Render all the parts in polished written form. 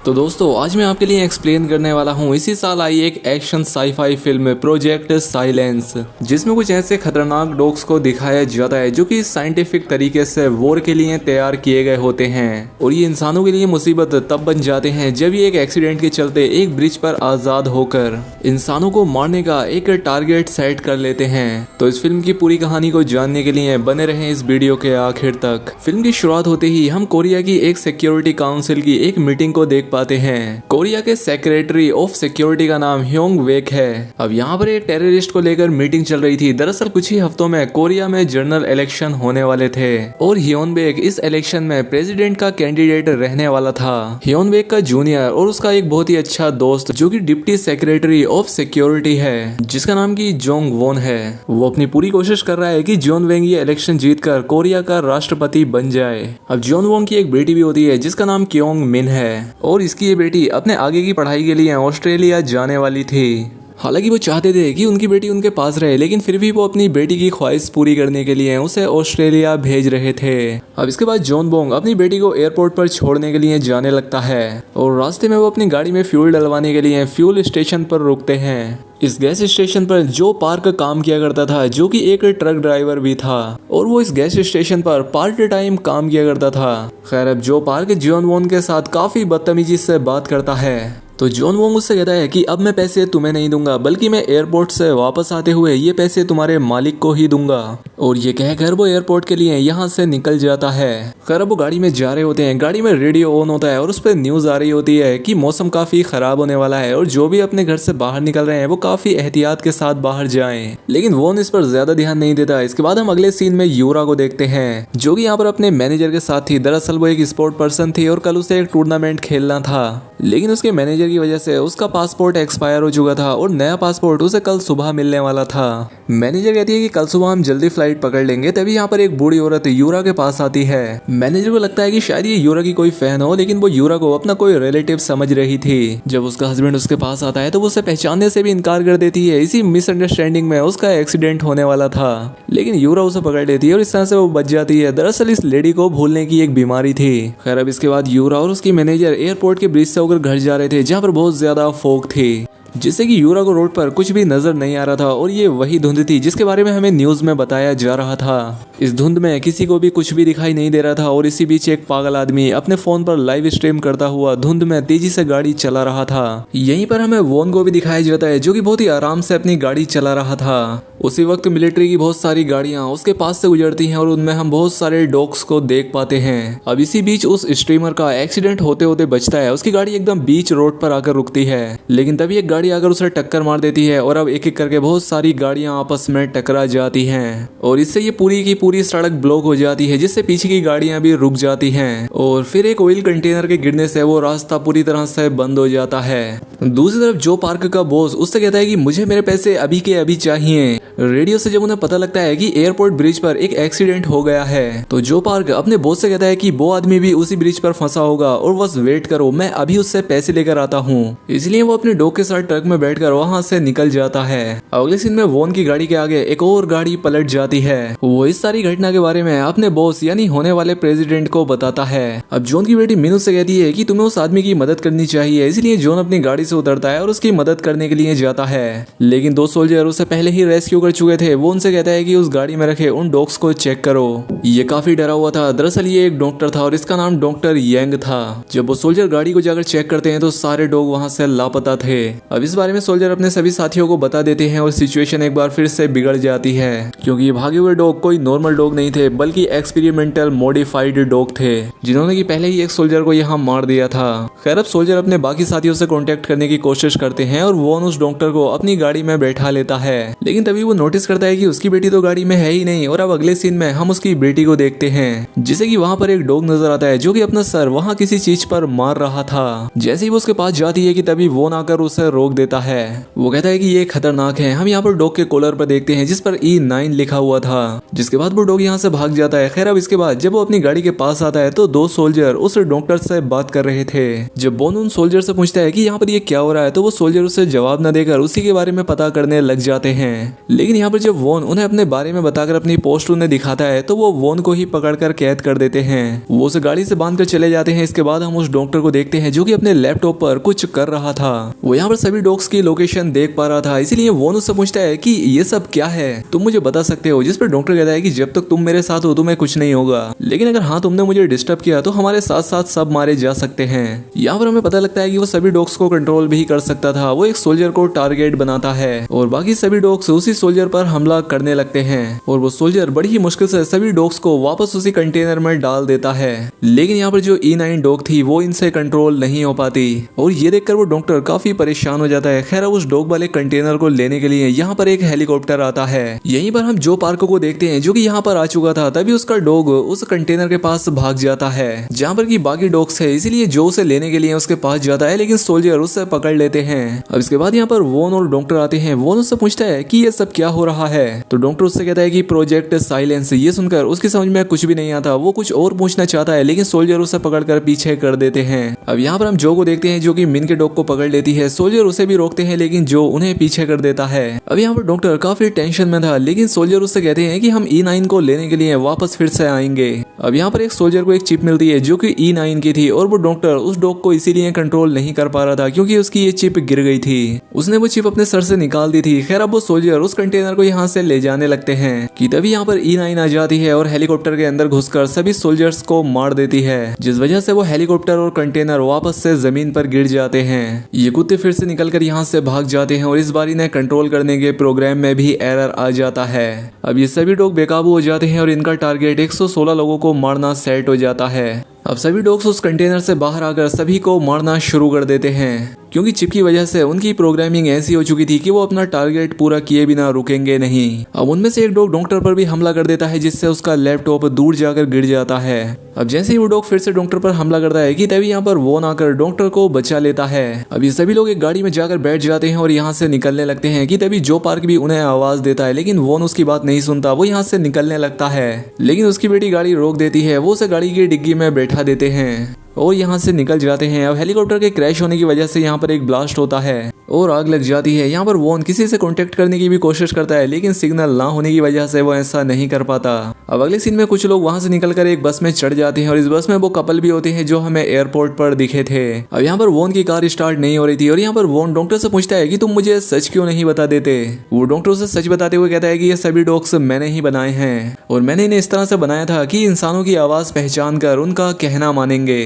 तो दोस्तों आज मैं आपके लिए एक्सप्लेन करने वाला हूँ इसी साल आई एक action sci-fi film project silence, जिसमें कुछ ऐसे खतरनाक डॉग्स को दिखाया जाता है जो कि साइंटिफिक तरीके से वॉर के लिए तैयार किए गए होते हैं और ये इंसानों के लिए मुसीबत तब बन जाते हैं जब ये एक एक्सीडेंट के चलते एक ब्रिज पर आजाद होकर इंसानों को मारने का एक टारगेट सेट कर लेते हैं। तो इस फिल्म की पूरी कहानी को जानने के लिए बने रहें इस वीडियो के आखिर तक। फिल्म की शुरुआत होते ही हम कोरिया की एक सिक्योरिटी काउंसिल की एक मीटिंग को देख पाते हैं। कोरिया के सेक्रेटरी ऑफ सिक्योरिटी का नाम ह्योंग वेक है। अब यहाँ पर एक टेररिस्ट को लेकर मीटिंग चल रही थी। दरअसल कुछ ही हफ्तों में कोरिया में जनरल इलेक्शन होने वाले थे और ह्योंग वेक इस इलेक्शन में प्रेसिडेंट का कैंडिडेट रहने वाला था। ह्योंग वेक का जूनियर और उसका एक बहुत ही अच्छा दोस्त जो कि डिप्टी सेक्रेटरी ऑफ सिक्योरिटी है, जिसका नाम की जोंग वोन है, वो अपनी पूरी कोशिश कर रहा है कि जोन वेंग ये इलेक्शन जीतकर कोरिया का राष्ट्रपति बन जाए। अब जोन वोंग की एक बेटी भी होती है जिसका नाम क्योंग मिन है और इसकी ये बेटी अपने आगे की पढ़ाई के लिए ऑस्ट्रेलिया जाने वाली थी। हालांकि वो चाहते थे कि उनकी बेटी उनके पास रहे, लेकिन फिर भी वो अपनी बेटी की ख्वाहिश पूरी करने के लिए उसे ऑस्ट्रेलिया भेज रहे थे। अब इसके बाद जॉन बोंग अपनी बेटी को एयरपोर्ट पर छोड़ने के लिए जाने लगता है और रास्ते में वो अपनी गाड़ी में फ्यूल डलवाने के लिए फ्यूल स्टेशन पर रुकते हैं। इस गैस स्टेशन पर जो पार्क काम किया करता था, जो कि एक ट्रक ड्राइवर भी था और वो इस गैस स्टेशन पर पार्ट टाइम काम किया करता था। खैर अब जो पार्क जॉन वोन के साथ काफी बदतमीजी से बात करता है तो जॉन वोंग उससे कहता है कि अब मैं पैसे तुम्हें नहीं दूंगा, बल्कि मैं एयरपोर्ट से वापस आते हुए ये पैसे तुम्हारे मालिक को ही दूंगा। और ये कहकर वो एयरपोर्ट के लिए यहाँ से निकल जाता है। खैर अब वो गाड़ी में जा रहे होते हैं, गाड़ी में रेडियो ऑन होता है और उस पर न्यूज आ रही होती है कि मौसम काफी खराब होने वाला है और जो भी अपने घर से बाहर निकल रहे हैं वो काफी एहतियात के साथ बाहर जाएं। लेकिन वोन इस पर ज्यादा ध्यान नहीं देता। इसके बाद हम अगले सीन में यूरा को देखते हैं जो कि यहाँ पर अपने मैनेजर के साथ थी। दरअसल वो एक स्पोर्ट पर्सन थी और कल उसे एक टूर्नामेंट खेलना था, लेकिन उसके मैनेजर की वजह से उसका पासपोर्ट एक्सपायर हो चुका था और नया पासपोर्ट उसे कल सुबह मिलने वाला था। मैनेजर कहती है कि कल सुबह हम जल्दी फ्लाइट पकड़ लेंगे। तभी यहाँ पर एक बूढ़ी औरत यूरा के पास आती है। मैनेजर को लगता है कि शायद ये यूरा की कोई फैन हो, लेकिन वो यूरा को अपना कोई रिलेटिव समझ रही थी। जब उसका हस्बैंड उसके पास आता है तो वो उसे पहचानने से भी इनकार कर देती है। इसी मिसअंडरस्टैंडिंग में उसका एक्सीडेंट होने वाला था, लेकिन यूरा उसे पकड़ लेती है और इस तरह से वो बच जाती है। दरअसल इस लेडी को भूलने की एक बीमारी थी। खैर अब इसके बाद यूरा और उसकी मैनेजर एयरपोर्ट के ब्रिज से होकर घर जा रहे थे, जहाँ पर बहुत ज्यादा फॉग थी, जिससे कि यूरा को रोड पर कुछ भी नजर नहीं आ रहा था और ये वही धुंध थी जिसके बारे में हमें न्यूज में बताया जा रहा था। इस धुंध में किसी को भी कुछ भी दिखाई नहीं दे रहा था और इसी बीच एक पागल आदमी अपने फोन पर लाइव स्ट्रीम करता हुआ धुंध में तेजी से गाड़ी चला रहा था। यहीं पर हमें वोन को भी दिखाया जाता है जो कि बहुत ही आराम से अपनी गाड़ी चला रहा था। उसी वक्त मिलिट्री की बहुत सारी गाड़ियां उसके पास से गुजरती हैं और उनमें हम बहुत सारे डॉग्स को देख पाते हैं। अब इसी बीच उस स्ट्रीमर का एक्सीडेंट होते होते बचता है। उसकी गाड़ी एकदम बीच रोड पर आकर रुकती है, लेकिन तभी एक गाड़ी आकर उसे टक्कर मार देती है और अब एक एक करके बहुत सारी गाड़ियां आपस में टकरा जाती हैं और इससे ये पूरी की पूरी सड़क ब्लॉक हो जाती है, जिससे पीछे की गाड़ियां भी रुक जाती हैं और फिर एक ऑयल कंटेनर के गिरने से वो रास्ता पूरी तरह से बंद हो जाता है। दूसरी तरफ जो पार्क का बॉस उससे कहता है कि मुझे मेरे पैसे अभी के अभी चाहिए। रेडियो से जब उन्हें पता लगता है कि एयरपोर्ट ब्रिज पर एक एक्सीडेंट हो गया है तो जो पार्क अपने बॉस से कहता है कि वो आदमी भी उसी ब्रिज पर फंसा होगा और बस वेट करो, मैं अभी उससे पैसे लेकर आता हूँ। इसलिए वो अपने डॉग के साथ ट्रक में बैठकर वहां से निकल जाता है। अगले सीन में वोन की गाड़ी के आगे एक और गाड़ी पलट जाती है। वो इस सारी घटना के बारे में अपने बॉस यानी होने वाले प्रेसिडेंट को बताता है। अब जॉन की बेटी मिनू से कहती है कि तुम्हें उस आदमी की मदद करनी चाहिए, इसलिए जॉन अपनी गाड़ी से उतरता है और उसकी मदद करने के लिए जाता है। लेकिन दो सोल्जर उसे पहले ही रेस्क्यू कर चुके थे। वो उनसे कहता है कि उस गाड़ी में रखे उन डॉग्स को चेक करो। ये काफी डरा हुआ था। दरअसल ये एक डॉक्टर था और इसका नाम डॉक्टर यंग था। जब वो सोल्जर गाड़ी को जाकर चेक करते हैं तो सारे डॉग वहां से लापता थे। अब इस बारे में सोल्जर अपने सभी साथियों को बता देते हैं और सिचुएशन एक बार फिर से बिगड़ जाती है, क्योंकि ये भागे हुए डॉग कोई नॉर्मल डॉग नहीं थे बल्कि एक्सपेरिमेंटल मॉडिफाइड डॉग थे, जिन्होंने कि पहले ही एक सोल्जर को यहाँ मार दिया था। खैर अब सोल्जर अपने बाकी साथियों से कांटेक्ट करने की कोशिश करते हैं और वो उस डॉक्टर को अपनी गाड़ी में बैठा लेता है, लेकिन तभी वो नोटिस करता है कि उसकी बेटी तो गाड़ी में है ही नहीं। और अब अगले सीन में हम उसकी बेटी को देखते हैं, जिसे कि वहाँ पर एक डॉग नजर आता है जो कि अपना सर वहाँ किसी चीज पर मार रहा था। जैसे ही वो उसके पास जाती है कि तभी वो आकर उसे रोक रोक देता है। वो कहता है कि ये खतरनाक है। हम यहाँ पर डॉग के कॉलर पर देखते हैं जिस पर E9 लिखा हुआ था, जिसके बाद वो डॉग यहाँ से भाग जाता है। खैर अब इसके बाद जब वो अपनी गाड़ी के पास आता है तो दो सोल्जर उस डॉक्टर से बात कर रहे थे। जब बॉन उन सोल्जर से पूछता है कि यहाँ पर ये क्या हो रहा है तो वो सोल्जर उसे जवाब न देकर उसी के बारे में पता करने लग जाते हैं। लेकिन यहाँ पर जब वॉन उन्हें अपने बारे में बताकर अपनी पोस्ट उन्हें दिखाता है तो वो वॉन को ही पकड़कर कैद कर देते हैं। वो उसे गाड़ी से बांध कर चले जाते हैं। इसके बाद हम उस डॉक्टर को देखते हैं जो कि अपने लैपटॉप पर कुछ कर रहा था। वो यहाँ पर सभी डॉग्स की लोकेशन देख पा रहा था, इसीलिए वॉन उससे पूछता है कि ये सब क्या है, तुम मुझे बता सकते हो। जिस पर डॉक्टर कहता है कि जब तक तुम मेरे साथ हो तुम्हें कुछ नहीं होगा, लेकिन अगर हाँ तुमने मुझे डिस्टर्ब किया तो हमारे साथ साथ सब मारे जा सकते हैं। यहाँ पर हमें पता लगता है कि वो सभी डॉग्स को कंट्रोल भी कर सकता था। वो एक सोल्जर को टारगेट बनाता है और बाकी सभी डॉग्स उसी सोल्जर पर हमला करने लगते हैं और वो सोल्जर बड़ी ही मुश्किल से सभी डॉग्स को वापस उसी कंटेनर में डाल देता है। लेकिन यहाँ पर जो E9 डॉग थी वो इनसे कंट्रोल नहीं हो पाती और ये देखकर वो डॉक्टर काफी परेशान हो जाता है। खैर उस डॉग वाले कंटेनर को लेने के लिए यहाँ पर एक हेलीकॉप्टर आता है। यहीं पर हम जो पार्को को देखते हैं जो कि यहाँ पर आ चुका था। तभी उसका डॉग उस कंटेनर के पास भाग जाता है जहाँ पर की बाकी डॉग्स है, इसीलिए जो उसे लेने के लिए उसके पास जाता है, लेकिन सोल्जर उससे पकड़ लेते हैं। अब इसके बाद यहाँ पर वॉन और डॉक्टर आते हैं। वॉन उससे पूछता है कि ये सब क्या हो रहा है तो डॉक्टर उससे कहता है कि प्रोजेक्ट साइलेंस। ये सुनकर उसकी समझ में कुछ भी नहीं आता। वो कुछ और पूछना चाहता है लेकिन सोल्जर उसे पकड़कर पीछे कर देते हैं। अब यहाँ पर हम जो को देखते हैं जो कि मिन के डॉग को पकड़ लेती है। सोल्जर उसे भी रोकते हैं लेकिन जो उन्हें पीछे कर देता है। अब यहाँ पर डॉक्टर काफी टेंशन में था लेकिन सोल्जर उससे कहते हैं कि हम E9 को लेने के लिए वापस फिर से आएंगे। अब यहाँ पर एक सोल्जर को एक चिप मिलती है जो कि E9 की थी और वो डॉक्टर उस डॉग को इसीलिए कंट्रोल नहीं कर पा रहा था क्योंकि उसकी ये चिप गिर गई थी। उसने वो चिप अपने सर से निकाल दी थी। खैर अब वो सोल्जर उस कंटेनर को यहाँ से ले जाने लगते हैं कि तभी यहाँ पर E9 आ जाती है और हेलीकॉप्टर के अंदर घुसकर सभी सोल्जर्स को मार देती है, जिस वजह से वो हेलीकॉप्टर और कंटेनर वापस से जमीन पर गिर जाते हैं। ये कुत्ते फिर से निकलकर यहाँ से भाग जाते हैं और इस बार इन्हें कंट्रोल करने के प्रोग्राम में भी एरर आ जाता है। अब ये सभी डॉग बेकाबू हो जाते हैं और इनका टारगेट 116 लोगों को मारना सेट हो जाता है। अब सभी डॉग्स उस कंटेनर से बाहर आकर सभी को मारना शुरू कर देते हैं क्योंकि चिप की वजह से उनकी प्रोग्रामिंग ऐसी हो चुकी थी कि वो अपना टारगेट पूरा किए बिना रुकेंगे नहीं। अब उनमें से एक डॉग डॉक्टर पर भी हमला कर देता है जिससे उसका लैपटॉप दूर जाकर गिर जाता है। अब जैसे ही वो डॉग फिर से डॉक्टर पर हमला करता है कि तभी यहाँ पर वॉन आकर डॉक्टर को बचा लेता है। अब ये सभी लोग एक गाड़ी में जाकर बैठ जाते हैं और यहाँ से निकलने लगते हैं कि तभी जो पार्क भी उन्हें आवाज देता है लेकिन वॉन उसकी बात नहीं सुनता। वो यहाँ से निकलने लगता है लेकिन उसकी बेटी गाड़ी रोक देती है। वो उसे गाड़ी की डिग्गी में बैठा देते हैं और यहाँ से निकल जाते हैं। अब हेलीकॉप्टर के क्रैश होने की वजह से यहाँ पर एक ब्लास्ट होता है और आग लग जाती है। यहाँ पर वॉन किसी से कांटेक्ट करने की भी कोशिश करता है लेकिन सिग्नल ना होने की वजह से वो ऐसा नहीं कर पाता। अब अगले सीन में कुछ लोग वहां से निकलकर एक बस में चढ़ जाते हैं और इस बस में वो कपल भी होते हैं जो हमें एयरपोर्ट पर दिखे थे। अब यहाँ पर वॉन की कार स्टार्ट नहीं हो रही थी और यहाँ पर वॉन डॉक्टर से पूछता है कि तुम मुझे सच क्यों नहीं बता देते। वो डॉक्टर उसे सच बताते हुए कहता है कि ये सभी डॉग्स मैंने ही बनाए हैं और मैंने इन्हें इस तरह से बनाया था कि इंसानों की आवाज पहचान कर उनका कहना मानेंगे।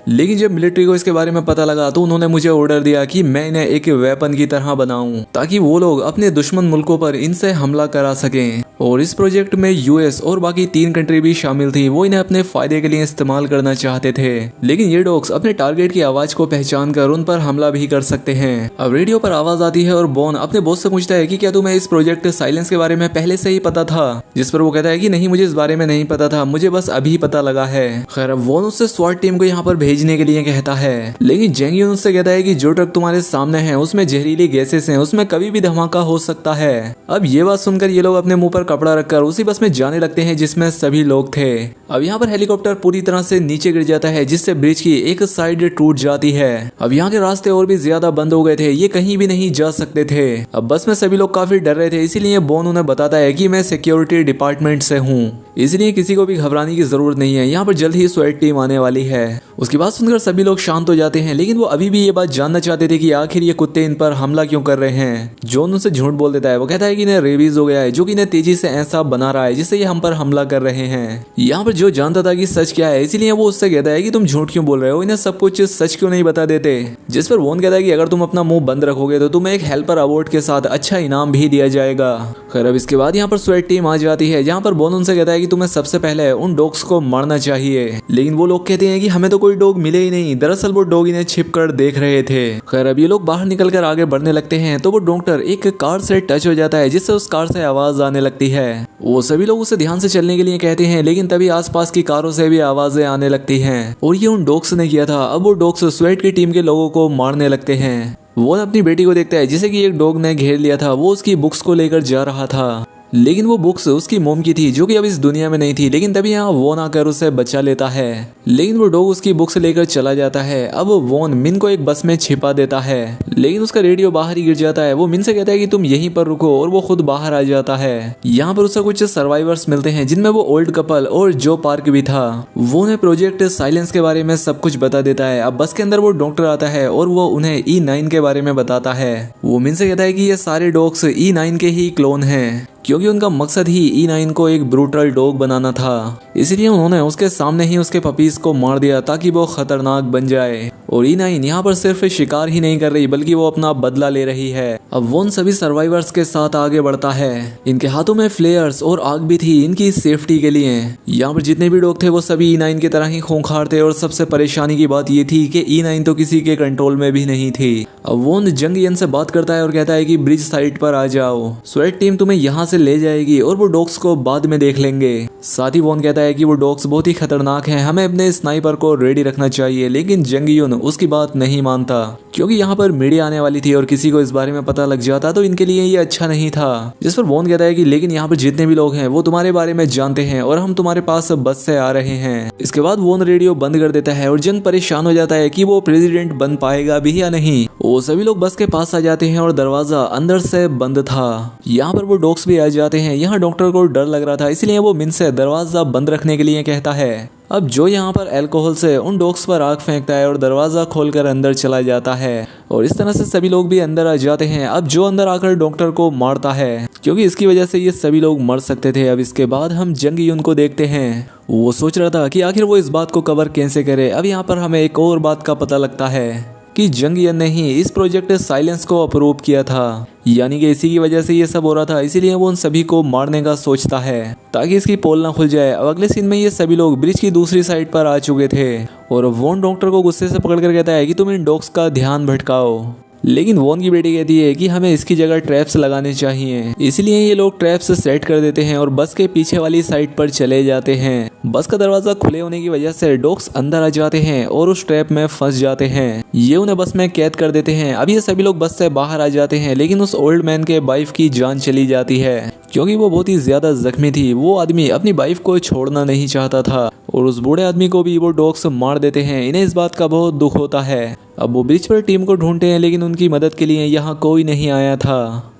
लेकिन जब मिलिट्री को इसके बारे में पता लगा तो उन्होंने मुझे ऑर्डर दिया कि मैं इन्हें एक वेपन की तरह बनाऊं ताकि वो लोग अपने दुश्मन मुल्कों पर इनसे हमला करा सकें। और इस प्रोजेक्ट में US और बाकी 3 कंट्री भी शामिल थी। वो इन्हें अपने फायदे के लिए इस्तेमाल करना चाहते थे लेकिन ये डॉग्स अपने टारगेट की आवाज को पहचान कर उन पर हमला भी कर सकते हैं। अब रेडियो पर आवाज आती है और बॉन अपने बॉस से पूछता है कि क्या तुम्हें इस प्रोजेक्ट साइलेंस के बारे में पहले से ही पता था, जिस पर वो कहता है कि नहीं मुझे इस बारे में नहीं पता था, मुझे बस अभी पता लगा है। खैर अब वॉन उससे स्वाट टीम को यहाँ पर भेजने के लिए कहता है लेकिन जेंग यून उससे कहता है कि जो ट्रक तुम्हारे सामने है उसमें जहरीली गैसेस हैं, उसमें कभी भी धमाका हो सकता है। अब ये बात सुनकर ये लोग अपने मुंह पर कपड़ा रखकर उसी बस में जाने लगते हैं जिसमें सभी लोग थे। अब यहाँ पर हेलीकॉप्टर पूरी तरह से नीचे गिर जाता है जिससे ब्रिज की एक साइड टूट जाती है। अब यहाँ के रास्ते और भी ज्यादा बंद हो गए थे, ये कहीं भी नहीं जा सकते थे। अब बस में सभी लोग काफी डर रहे थे, इसीलिए बॉन उन्हें बताता है कि मैं सिक्योरिटी डिपार्टमेंट से हूँ, इसलिए किसी को भी घबराने की जरूरत नहीं है, यहाँ पर जल्द ही स्वैट टीम आने वाली है। उसकी बात सुनकर सभी लोग शांत हो जाते हैं लेकिन वो अभी भी ये बात जानना चाहते थे कि आखिर ये कुत्ते इन पर हमला क्यों कर रहे हैं। जॉन उनसे झूठ बोल देता है। वो कहता है कि इन्हें रेबीज हो गया है जो कि इन्हें तेजी से ऐसा बना रहा है जिससे ये हम पर हमला कर रहे हैं। यहाँ पर जो जानता था कि सच क्या है इसीलिए वो उससे कहता है कि तुम झूठ क्यों बोल रहे हो, इन्हें सब कुछ सच क्यों नहीं बता देते। जिस पर वॉन कहता है कि अगर तुम अपना मुंह बंद रखोगे तो तुम्हें एक हेल्पर अवार्ड के साथ अच्छा इनाम भी दिया जाएगा। खैर अब इसके बाद यहाँ पर स्वैट टीम आ जाती है जहाँ पर बॉन उनसे कहता है कि तुम्हें सबसे पहले उन डॉग्स को मारना चाहिए, लेकिन वो लोग कहते हैं कि हमें तो कोई डॉग मिले ही नहीं। दरअसल वो डॉग इन्हें छिप कर देख रहे थे। खैर अब ये लोग बाहर निकलकर आगे बढ़ने लगते हैं तो वो डॉक्टर एक कार से टच हो जाता है जिससे उस कार से आवाज आने लगती है। वो सभी लोग उसे ध्यान से चलने के लिए कहते हैं लेकिन तभी आसपास की कारों से भी आवाजें आने लगती हैं और ये उन डॉग्स ने किया था। अब वो डॉग्स स्वैट की टीम के लोगों को मारने लगते हैं। वो अपनी बेटी को देखता है जिसे कि एक डॉग ने घेर लिया था। वो उसकी बुक्स को लेकर जा रहा था, लेकिन वो बुक्स उसकी मोम की थी जो कि अब इस दुनिया में नहीं थी। लेकिन तभी यहाँ वोन आकर उसे बचा लेता है, लेकिन वो डॉग उसकी बुक्स लेकर चला जाता है। अब वोन मिन को एक बस में छिपा देता है, लेकिन उसका रेडियो बाहर ही गिर जाता है। वो मिन से कहता है कि तुम यहीं पर रुको, और वो खुद बाहर आ जाता है। यहाँ पर उसे कुछ सर्वाइवर्स मिलते हैं जिनमें वो ओल्ड कपल और जो पार्क भी था। वो उन्हें प्रोजेक्ट साइलेंस के बारे में सब कुछ बता देता है। अब बस के अंदर वो डॉक्टर आता है और वो उन्हें E9 के बारे में बताता है। वो मिन से कहता है कि ये सारे डॉग्स E9 के ही क्लोन हैं, क्योंकि उनका मकसद ही E9 को एक ब्रूटल डॉग बनाना था। इसलिए उन्होंने उसके सामने ही उसके पपीज को मार दिया ताकि वो खतरनाक बन जाए। और E9 यहाँ पर सिर्फ शिकार ही नहीं कर रही बल्कि वो अपना बदला ले रही है। अब वो उन सभी सर्वाइवर्स के साथ आगे बढ़ता है। इनके हाथों में फ्लेयर्स और आग भी थी इनकी सेफ्टी के लिए। यहाँ पर जितने भी डॉग थे वो सभी E9 की तरह ही खूंखार थे, और सबसे परेशानी की बात ये थी कि E9 तो किसी के कंट्रोल में भी नहीं थी। अब वो जंगियन से बात करता है और कहता है कि ब्रिज साइड पर आ जाओ, स्वेट टीम तुम्हें यहाँ से ले जाएगी और वो डॉग्स को बाद में देख लेंगे। साथ ही वोन कहता है कि वो डॉग्स बहुत ही खतरनाक हैं, हमें अपने स्नाइपर को रेडी रखना चाहिए। लेकिन जंगियन उसकी बात नहीं मानता, क्योंकि यहाँ पर मीडिया आने वाली थी और किसी को इस बारे में पता लग जाता तो इनके लिए ये अच्छा नहीं था। जिस पर वोन कहता है कि लेकिन यहाँ पर जितने भी लोग हैं वो तुम्हारे बारे में जानते हैं और हम तुम्हारे पास बस से आ रहे हैं। इसके बाद वोन रेडियो बंद कर देता है और जंग परेशान हो जाता है कि वो प्रेसिडेंट बन पाएगा भी या नहीं। वो सभी लोग बस के पास आ जाते हैं और दरवाजा अंदर से बंद था। यहाँ पर वो डॉग्स भी आ जाते हैं। यहाँ डॉक्टर को डर लग रहा था, इसलिए वो मिन से दरवाजा बंद रखने के लिए कहता है। अब जो यहाँ पर अल्कोहल से उन डॉग्स पर आग फेंकता है और दरवाजा खोलकर अंदर चला जाता है, और इस तरह से सभी लोग भी अंदर आ जाते हैं। अब जो अंदर आकर डॉक्टर को मारता है, क्योंकि इसकी वजह से ये सभी लोग मर सकते थे। अब इसके बाद हम जंगियन को देखते हैं। वो सोच रहा था कि आखिर वो इस बात को कवर कैसे करे। अब यहाँ पर हमें एक और बात का पता लगता है कि जंगियन ने ही इस प्रोजेक्ट साइलेंस को अप्रूव किया था, यानी कि इसी की वजह से ये सब हो रहा था। इसीलिए वो उन सभी को मारने का सोचता है ताकि इसकी पोल ना खुल जाए। अब अगले सीन में ये सभी लोग ब्रिज की दूसरी साइड पर आ चुके थे, और वोन डॉक्टर को गुस्से से पकड़ कर कहता है कि तुम इन डॉग्स का ध्यान भटकाओ। लेकिन वोन की बेटी कहती है कि हमें इसकी जगह ट्रैप्स लगाने चाहिए। इसलिए ये लोग ट्रैप्स सेट कर देते हैं और बस के पीछे वाली साइड पर चले जाते हैं। बस का दरवाजा खुले होने की वजह से डॉग्स अंदर आ जाते हैं और उस ट्रैप में फंस जाते हैं। ये उन्हें बस में कैद कर देते हैं। अब ये सभी लोग बस से बाहर आ जाते हैं, लेकिन उस ओल्ड मैन के वाइफ की जान चली जाती है, क्योंकि वो बहुत ही ज्यादा जख्मी थी। वो आदमी अपनी वाइफ को छोड़ना नहीं चाहता था, और उस बूढ़े आदमी को भी वो डॉग्स मार देते हैं। इन्हें इस बात का बहुत दुख होता है। अब वो ब्रिज पर टीम को ढूंढते हैं, लेकिन उनकी मदद के लिए यहाँ कोई नहीं आया था।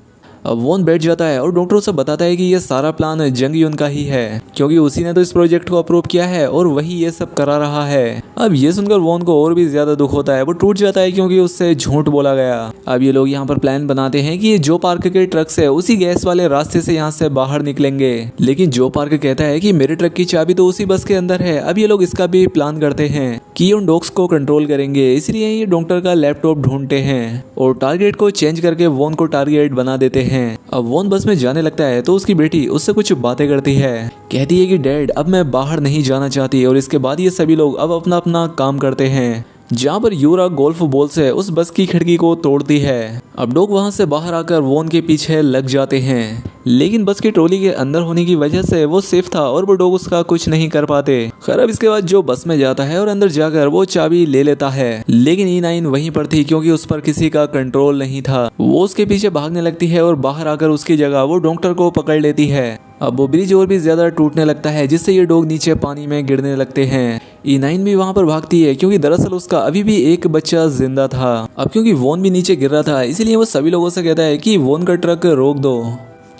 अब वोन बैठ जाता है और डॉक्टर उसे बताता है कि ये सारा प्लान जंगियन का ही है, क्योंकि उसी ने तो इस प्रोजेक्ट को अप्रूव किया है और वही ये सब करा रहा है। अब ये सुनकर वोन को और भी ज्यादा दुख होता है। वो टूट जाता है क्योंकि उससे झूठ बोला गया। अब ये लोग यहाँ पर प्लान बनाते हैं कि ये जो पार्क के ट्रक से उसी गैस वाले रास्ते से यहाँ से बाहर निकलेंगे, लेकिन जो पार्क कहता है कि मेरे ट्रक की चाबी तो उसी बस के अंदर है। अब ये लोग इसका भी प्लान करते हैं कि उन डॉग्स को कंट्रोल करेंगे, इसलिए ये डॉक्टर का लैपटॉप ढूंढते हैं और टारगेट को चेंज करके वोन को टारगेट बना देते हैं। अब वोन बस में जाने लगता है तो उसकी बेटी उससे कुछ बातें करती है। कहती है कि डैड अब मैं बाहर नहीं जाना चाहती। और इसके बाद ये सभी लोग अब अपना अपना काम करते हैं, जहाँ पर यूरा गोल्फ बॉल से उस बस की खिड़की को तोड़ती है। अब डॉग वहां से बाहर आकर वोन के पीछे लग जाते हैं, लेकिन बस की ट्रॉली के अंदर होने की वजह से वो सेफ था और वो डॉग उसका कुछ नहीं कर पाते। खैर अब इसके बाद जो बस में जाता है और अंदर जाकर वो चाबी ले लेता है, लेकिन E9 वहीं पर थी क्योंकि उस पर किसी का कंट्रोल नहीं था। वो उसके पीछे भागने लगती है और बाहर आकर उसकी जगह वो डॉक्टर को पकड़ लेती है। अब वो ब्रिज और भी ज्यादा टूटने लगता है, जिससे ये डॉग नीचे पानी में गिरने लगते हैं। E9 भी वहां पर भागती है क्योंकि दरअसल उसका अभी भी एक बच्चा जिंदा था। अब क्योंकि वोन भी नीचे गिर रहा था, इसलिए वो सभी लोगों से कहता है कि वोन का ट्रक रोक दो,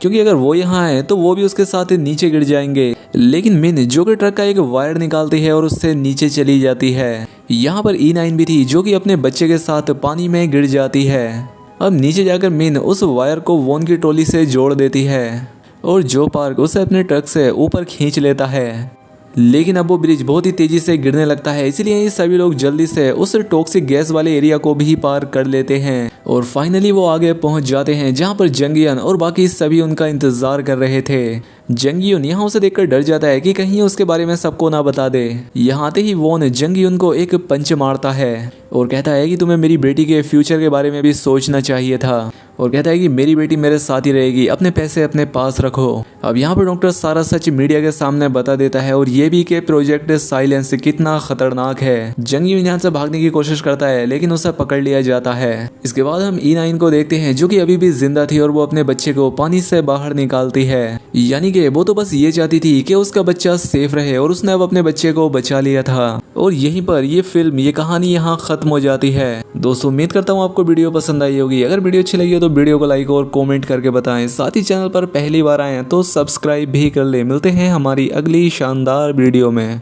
क्योंकि अगर वो यहाँ है तो वो भी उसके साथ नीचे गिर जाएंगे। लेकिन मिन जो कि ट्रक का एक वायर निकालती है और उससे नीचे चली जाती है। यहाँ पर E9 भी थी जो कि अपने बच्चे के साथ पानी में गिर जाती है। अब नीचे जाकर मिन उस वायर को वोन की ट्रॉली से जोड़ देती है और जो पार्क उसे अपने ट्रक से ऊपर खींच लेता है। लेकिन अब वो ब्रिज बहुत ही तेजी से गिरने लगता है, इसलिए ये सभी लोग जल्दी से उस टॉक्सिक गैस वाले एरिया को भी पार कर लेते हैं और फाइनली वो आगे पहुंच जाते हैं, जहां पर जंगियन और बाकी सभी उनका इंतजार कर रहे थे। जंगयून यहाँ उसे देखकर डर जाता है कि कहीं उसके बारे में सबको ना बता दे। यहाँ आते ही वॉन जंगयून को एक पंच मारता है और कहता है कि तुम्हें मेरी बेटी के फ्यूचर के बारे में भी सोचना चाहिए था, और कहता है कि मेरी बेटी मेरे साथ ही रहेगी, अपने पैसे अपने पास रखो। अब यहाँ पर डॉक्टर सारा सच मीडिया के सामने बता देता है और ये भी कि प्रोजेक्ट साइलेंस कितना खतरनाक है। जंगयून यहाँ से भागने की कोशिश करता है लेकिन उसे पकड़ लिया जाता है। इसके बाद हम E9 को देखते हैं जो कि अभी भी जिंदा थी और वो अपने बच्चे को पानी से बाहर निकालती है। यानी कि वो तो बस ये चाहती थी कि उसका बच्चा सेफ रहे और उसने अब अपने बच्चे को बचा लिया था। और यहीं पर ये फिल्म, ये कहानी यहाँ खत्म हो जाती है। दोस्तों उम्मीद करता हूँ आपको वीडियो पसंद आई होगी। अगर वीडियो अच्छी लगी हो तो वीडियो को लाइक और कमेंट करके बताएं। साथ ही चैनल पर पहली बार आए हैं तो सब्सक्राइब भी कर ले। मिलते हैं हमारी अगली शानदार वीडियो में।